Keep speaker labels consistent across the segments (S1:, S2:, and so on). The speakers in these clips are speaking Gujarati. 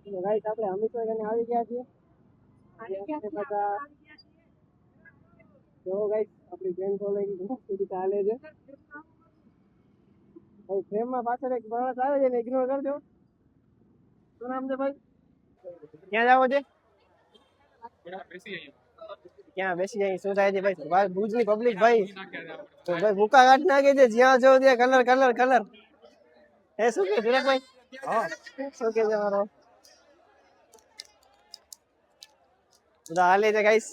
S1: ગાઈસ આપણે હમીરસર કને આવી ગયા છીએ બધા જો ગાઈસ આપણી બેન કોલેજ સુધી ચાલે છે ભાઈ ફ્રેમમાં પાછળ એક માણસ આવે છે ને ઇગ્નોર કરજો શું નામ છે ભાઈ ક્યાં જાવ છે ક્યાં બેસી જાય શું થાય છે ભાઈ ભુજની પબ્લિક ભાઈ તો ભાઈ ભૂકા કાઢ નાખે છે જ્યાં જો ત્યાં કલર કલર કલર એ શું કે ભાઈ હા શું કે છે મારો બધા હાલે છે ગાઈસ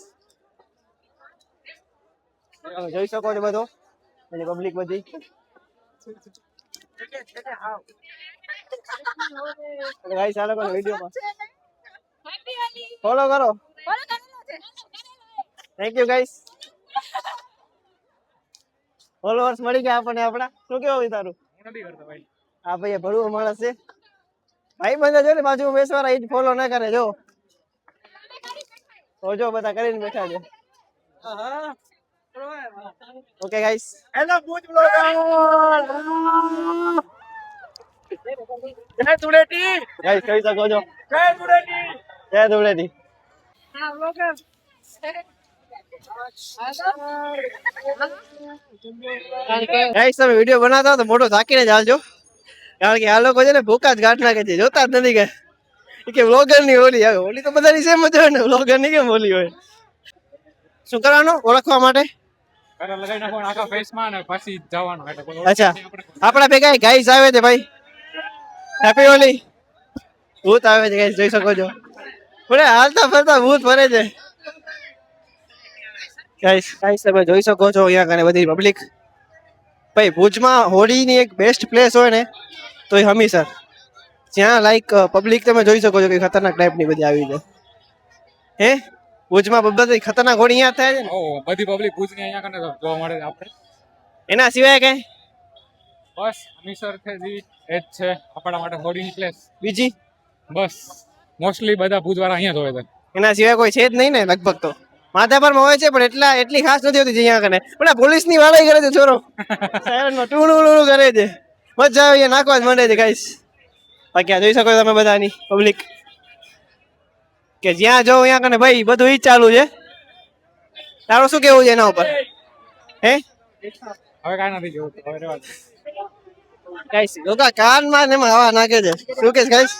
S1: જોઈ શકો છો બધો એની પબ્લિક બધી ગાઈસ આ લોકોનો વિડિયોમાં ફોલો કરો થેન્ક યુ ગાઈસ ફોલોઅર્સ મળી ગયા આપણને આપણા શું કેવું વિચારું નથી કરતો ભાઈ આ ભાઈ ભળું માણસ છે ભાઈ બંધ જો ને બાજુ બેસવાના એ જ ફોલો ના કરે જો જો બધા કરીને બેઠા છે okay guys hello Bhuj blogger જય ધુળેટી ગાઈસ કહી શકો છો જય ધુળેટી જય ધુળેટી હા બ્લોગર ગાઈસ તમે વિડિયો બનાવતા હો તો મોટો ઝાકીને જ હાલજો કારણ કે આ લોકો છે ને ભૂકા જ ગાંઠ નાખે છે જોતા જ નથી કે બ્લોગર ની ઓલી આવે ઓલી તો બધાની સેમ જ હોય ને બ્લોગર ની કેમ ઓલી હોય શું કરવાનું ઓળખવા માટે અચ્છા આપણા ભેગા ગાઈસ આવે છે ભાઈ હેપી હોલી ભૂત આવે છે ગાઈસ જોઈ શકો છો બોલે હાલતા ફરતા ભૂત ફરે છે ગાઈસ ગાઈસ તમે જોઈ શકો છો અહીંયા કને બધી પબ્લિક ભાઈ ભુજમાં હોળીની એક બેસ્ટ પ્લેસ હોય ને તો એ હમીરસર જ્યાં લાઈક પબ્લિક તમે જોઈ શકો છો કે ખતરનાક ટાઈપની બધી આવી છે હે ભુજમાં બધી ખતરનાક હોળી અહીંયા થાય છે ને
S2: બધી પબ્લિક ભુજની અહીંયા કને જોવા મળે છે આપણે
S1: એના સિવાય કઈ
S2: બસ હમીરસર છે જી એ જ છે આપણા માટે હોળીની પ્લેસ
S1: બીજી
S2: બસ મોસ્ટલી બધા ભુજવાળા અહીંયા જ હોય છે
S1: એના સિવાય કોઈ છે જ નહીં ને લગભગ તો માધાપરમાં હોય છે પણ એટલી ખાસ નથી હોતી અહીંયા કને પણ પોલીસ ની વાળાઈ કરે છે ચોરો સાયરનમાં ટુણું કરે છે મજા આવે નાખવા જ માંડે છે ગાઈસ બાકી આ જોઈ શકો તમે બધાની પબ્લિક કે જ્યાં જાઓ અહીંયા કને ભાઈ બધું ઈ ચાલુ છે તારું શું કેવું છે એના ઉપર હે
S2: હવે કાંઈ નથી જોવું હવે રેવા દે
S1: ગાઈસ લોકા કાનમાં ને એમાં હવા નાખે છે શું કે ગાઈસ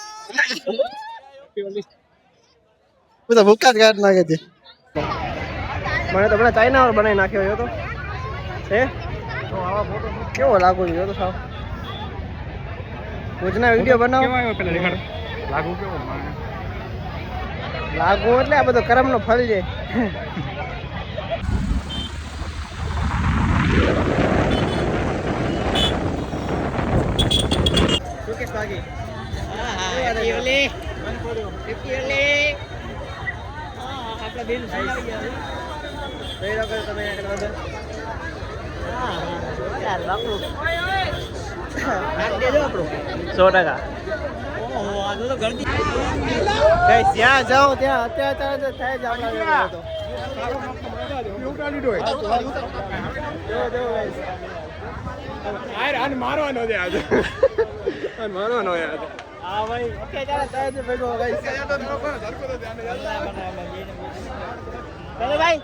S1: બધા ભૂકા જ કાઢ નાખે છે મને તો હમણાં ચાઇના બનાવી નાખ્યો હતો હે કેવો લાગુ છે તો સાવ ભુજના વિડીયો બનાવો
S2: લાગુ કેવો
S1: લાગુ એટલે આ બધો કર્મનો ફળ છે શું કે બાકી આપણા બેન આવી ગયા તમે 100% જ્યાં જાઓ ત્યાં અત્યારે થાય જ
S2: મારવાનો છે આજે મારવાનો યાર
S1: હા ભાઈ અત્યારે થાય છે ભેગો ભાઈ ભાઈ